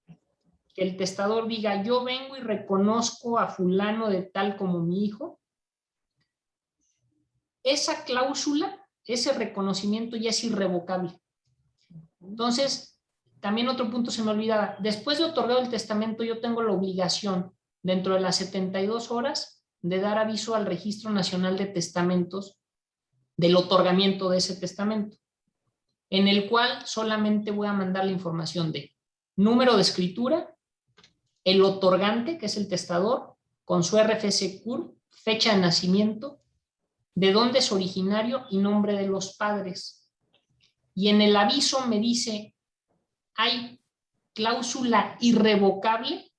que el testador diga, yo vengo y reconozco a fulano de tal como mi hijo. Esa cláusula, ese reconocimiento ya es irrevocable. Entonces, también otro punto se me olvidaba. Después de otorgado el testamento, yo tengo la obligación, dentro de las 72 horas, de dar aviso al Registro Nacional de Testamentos del otorgamiento de ese testamento, en el cual solamente voy a mandar la información de número de escritura, el otorgante, que es el testador, con su RFC CUR, fecha de nacimiento, de dónde es originario y nombre de los padres. Y en el aviso me dice, hay cláusula irrevocable.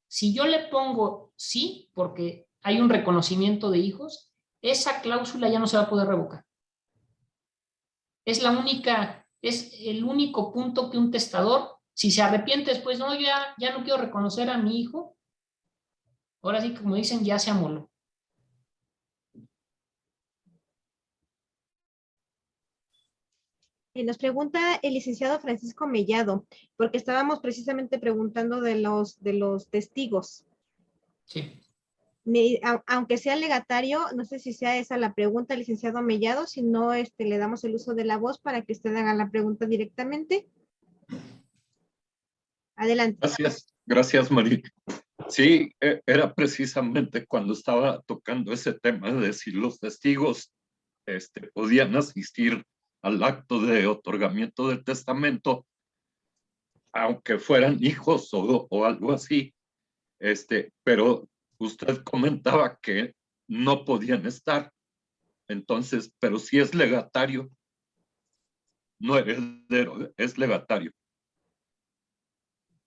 Si yo le pongo sí, porque hay un reconocimiento de hijos, esa cláusula ya no se va a poder revocar. Es el único punto que un testador, si se arrepiente después, no, ya no quiero reconocer a mi hijo, ahora sí, como dicen, ya se amoló. Nos pregunta el licenciado Francisco Mellado, porque estábamos precisamente preguntando de los testigos. Sí. Aunque sea legatario, no sé si sea esa la pregunta, licenciado Mellado, si no, le damos el uso de la voz para que usted haga la pregunta directamente. Adelante. Gracias, María. Sí, era precisamente cuando estaba tocando ese tema de si los testigos podían asistir al acto de otorgamiento del testamento, aunque fueran hijos o algo así, pero usted comentaba que no podían estar. Entonces, pero si es legatario. no heredero, es legatario.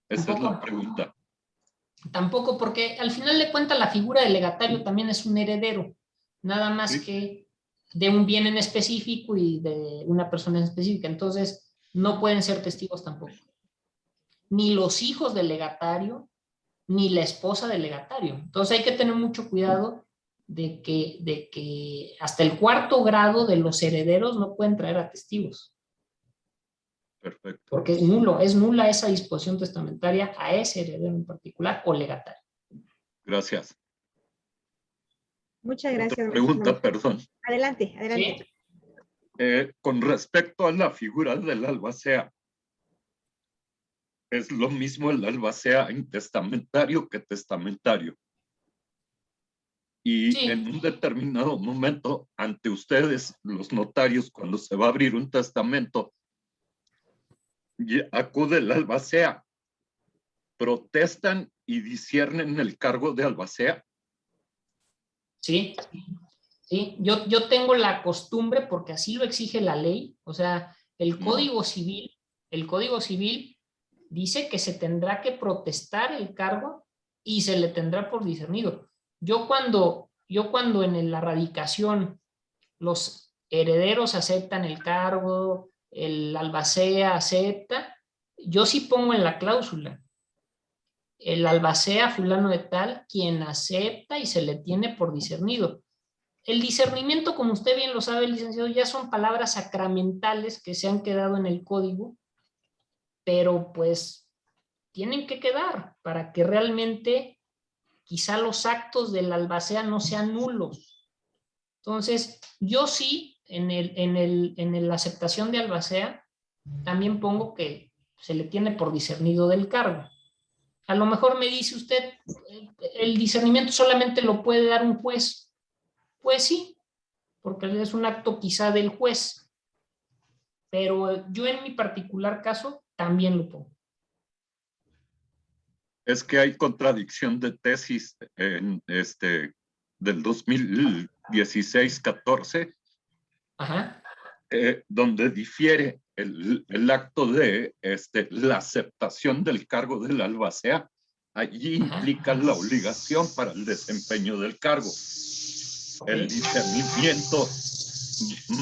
Esa es la pregunta. Tampoco, porque al final de cuentas la figura del legatario también es un heredero, nada más Sí. que de un bien en específico y de una persona en específica. Entonces, no pueden ser testigos tampoco. Ni los hijos del legatario, ni la esposa del legatario. Entonces hay que tener mucho cuidado de que hasta el cuarto grado de los herederos no pueden traer a testigos. Perfecto. Porque es nula esa disposición testamentaria a ese heredero en particular o legatario. Gracias. Muchas gracias. Otra pregunta, perdón. Adelante, adelante. ¿Sí? Con respecto a la figura del albacea, ¿es lo mismo el albacea intestamentario que testamentario? Y Sí. en un determinado momento, ante ustedes, los notarios, cuando se va a abrir un testamento, acude el albacea, protestan y disciernen el cargo de albacea. Sí, sí. Yo tengo la costumbre, porque así lo exige la ley, o sea, el Código Civil dice que se tendrá que protestar el cargo y se le tendrá por discernido. Yo cuando en la radicación los herederos aceptan el cargo, el albacea acepta, yo sí pongo en la cláusula, el albacea fulano de tal, quien acepta y se le tiene por discernido. El discernimiento, como usted bien lo sabe, licenciado, ya son palabras sacramentales que se han quedado en el código, pero pues tienen que quedar para que realmente quizá los actos del albacea no sean nulos. Entonces, yo sí, en la aceptación de albacea, también pongo que se le tiene por discernido del cargo. A lo mejor me dice usted, el discernimiento solamente lo puede dar un juez. Pues sí, porque es un acto quizá del juez, pero yo en mi particular caso también lo pongo. Es que hay contradicción de tesis en del 2016-14, donde difiere el acto de la aceptación del cargo del albacea. Allí implica la obligación para el desempeño del cargo. Okay. El discernimiento,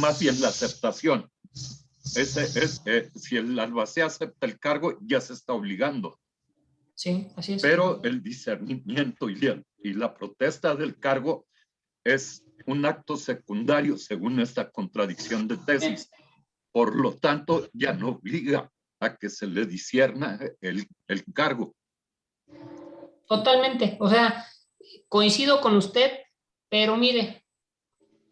más bien la aceptación. Si el albacea acepta el cargo, ya se está obligando. Sí, así es. Pero el discernimiento y la protesta del cargo es un acto secundario según esta contradicción de tesis. Por lo tanto, ya no obliga a que se le discierna el cargo. Totalmente. O sea, coincido con usted, pero mire,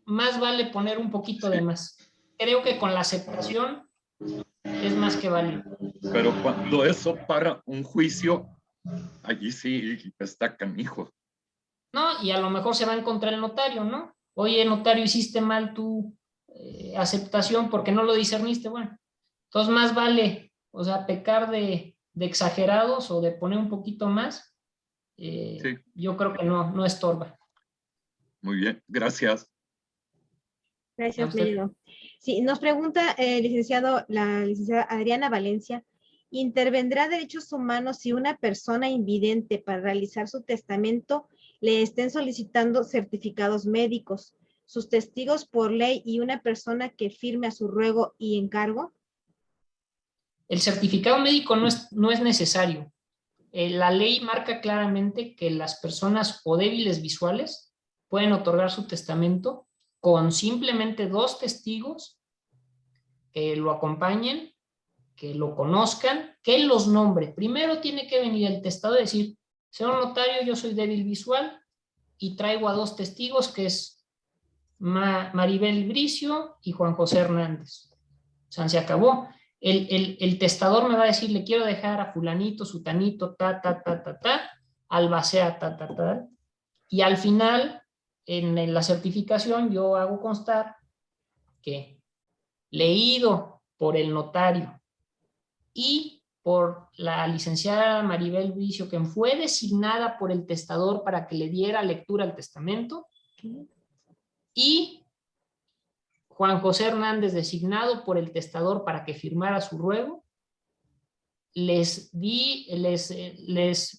más vale poner un poquito de más. Creo que con la aceptación es más que válido. Pero cuando eso para un juicio, allí sí está canijo. No, y a lo mejor se va en contra el notario, ¿no? Oye, notario, hiciste mal tu aceptación porque no lo discerniste. Bueno, entonces más vale, o sea, pecar de exagerados o de poner un poquito más. Sí. Yo creo que no estorba. Muy bien, gracias. Gracias, Merido. Sí, nos pregunta la licenciada Adriana Valencia, ¿intervendrá Derechos Humanos si una persona invidente para realizar su testamento le estén solicitando certificados médicos, sus testigos por ley y una persona que firme a su ruego y encargo? El certificado médico no es necesario. La ley marca claramente que las personas o débiles visuales pueden otorgar su testamento con simplemente 2 testigos que lo acompañen, que lo conozcan, que él los nombre. Primero tiene que venir el testador y decir, señor notario, yo soy débil visual y traigo a 2 testigos que es Maribel Bricio y Juan José Hernández. O sea, se acabó. El testador me va a decir, le quiero dejar a fulanito, sutanito, albacea, y al final, en la certificación, yo hago constar que leído por el notario y por la licenciada Maribel Bricio, quien fue designada por el testador para que le diera lectura al testamento, y Juan José Hernández, designado por el testador para que firmara su ruego. Les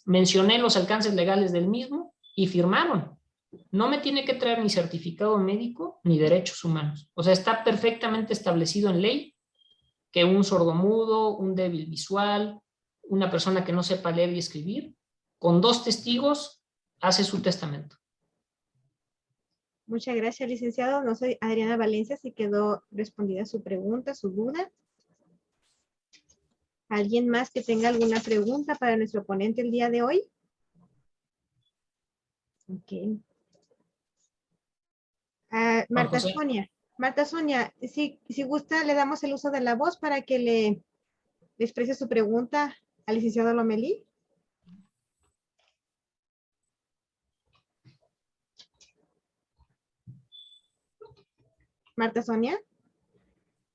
mencioné los alcances legales del mismo y firmaron. No me tiene que traer ni certificado médico ni derechos humanos. O sea, está perfectamente establecido en ley que un sordomudo, un débil visual, una persona que no sepa leer y escribir, con 2 testigos hace su testamento. Muchas gracias, licenciado. No soy Adriana Valencia, si quedó respondida su pregunta, su duda. ¿Alguien más que tenga alguna pregunta para nuestro ponente el día de hoy? Ok. Marta Sonia. Marta Sonia, si gusta, le damos el uso de la voz para que le exprese su pregunta al licenciado Lomelí. Marta Sonia.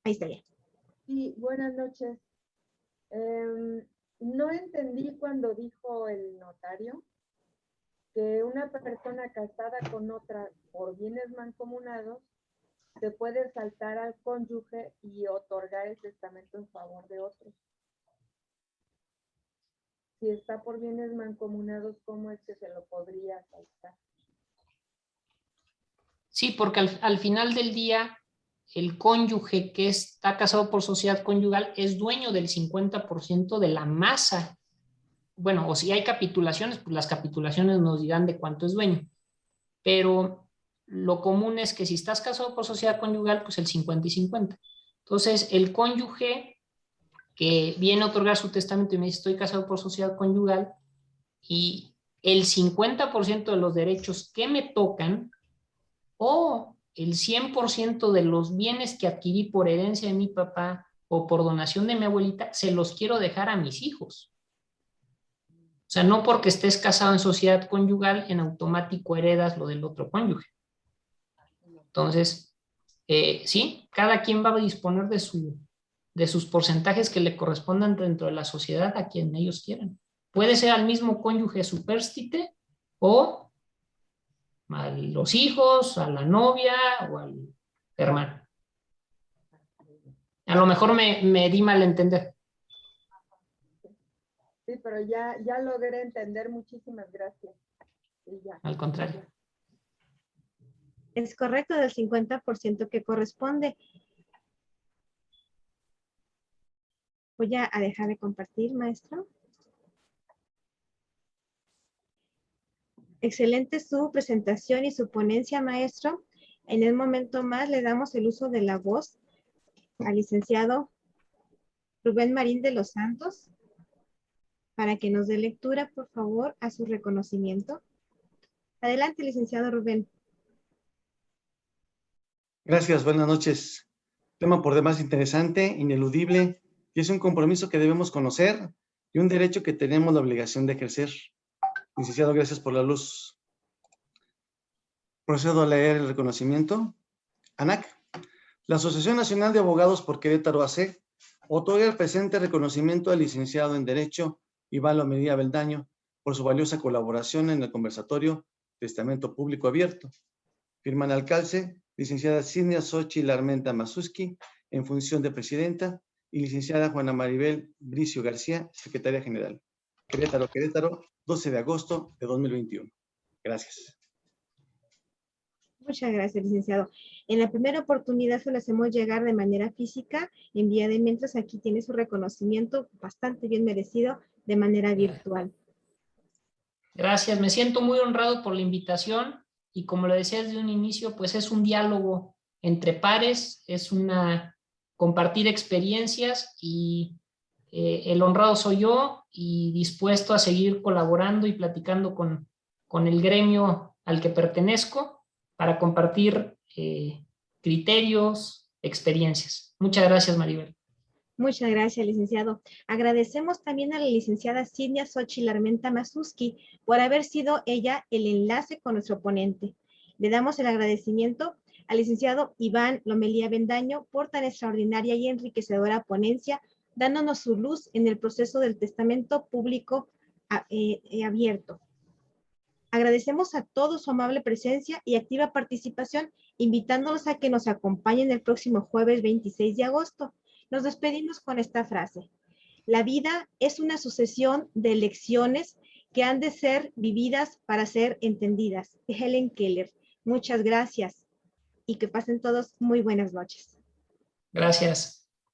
Ahí está ya. Sí, buenas noches. No entendí cuando dijo el notario que una persona casada con otra por bienes mancomunados se puede saltar al cónyuge y otorgar el testamento en favor de otros. Si está por bienes mancomunados, ¿cómo es que se lo podría saltar? Sí, porque al final del día, el cónyuge que está casado por sociedad conyugal es dueño del 50% de la masa. Bueno, o si hay capitulaciones, pues las capitulaciones nos dirán de cuánto es dueño. Pero lo común es que si estás casado por sociedad conyugal, pues el 50 y 50. Entonces, el cónyuge que viene a otorgar su testamento y me dice, estoy casado por sociedad conyugal, y el 50% de los derechos que me tocan, o el 100% de los bienes que adquirí por herencia de mi papá o por donación de mi abuelita, se los quiero dejar a mis hijos. O sea, no porque estés casado en sociedad conyugal, en automático heredas lo del otro cónyuge. Entonces, sí, cada quien va a disponer de sus porcentajes que le correspondan dentro de la sociedad a quien ellos quieran. Puede ser al mismo cónyuge supérstite o a los hijos, a la novia o al hermano. A lo mejor me di mal a entender. Sí, pero ya logré entender. Muchísimas gracias. Y ya. Al contrario. Es correcto, del 50% que corresponde. Voy a dejar de compartir, maestro. Excelente su presentación y su ponencia, maestro. En el momento más le damos el uso de la voz al licenciado Rubén Marín de los Santos para que nos dé lectura, por favor, a su reconocimiento. Adelante, licenciado Rubén. Gracias, buenas noches. Tema por demás interesante, ineludible, y es un compromiso que debemos conocer y un derecho que tenemos la obligación de ejercer. Licenciado, gracias por la luz. Procedo a leer el reconocimiento. ANAC, la Asociación Nacional de Abogados por Querétaro AC, otorga el presente reconocimiento al licenciado en Derecho Iván Lomelí Avendaño por su valiosa colaboración en el conversatorio Testamento Público Abierto. Firman al calce licenciada Sidnia Xochitl Armenta Masuski, en función de presidenta, y licenciada Juana Maribel Bricio García, secretaria general. Querétaro, Querétaro, 12 de agosto de 2021. Gracias. Muchas gracias, licenciado. En la primera oportunidad se lo hacemos llegar de manera física, en vía de mientras aquí tiene su reconocimiento bastante bien merecido de manera virtual. Gracias, me siento muy honrado por la invitación y como lo decía desde un inicio, pues es un diálogo entre pares, es compartir experiencias y el honrado soy yo y dispuesto a seguir colaborando y platicando con el gremio al que pertenezco para compartir criterios, experiencias. Muchas gracias, Maribel. Muchas gracias, licenciado. Agradecemos también a la licenciada Sidnia Xochitl Armenta Masuski por haber sido ella el enlace con nuestro ponente. Le damos el agradecimiento al licenciado Iván Lomelí Avendaño por tan extraordinaria y enriquecedora ponencia, dándonos su luz en el proceso del testamento público abierto. Agradecemos a todos su amable presencia y activa participación, invitándolos a que nos acompañen el próximo jueves 26 de agosto. Nos despedimos con esta frase. La vida es una sucesión de lecciones que han de ser vividas para ser entendidas. Helen Keller. Muchas gracias y que pasen todos muy buenas noches. Gracias.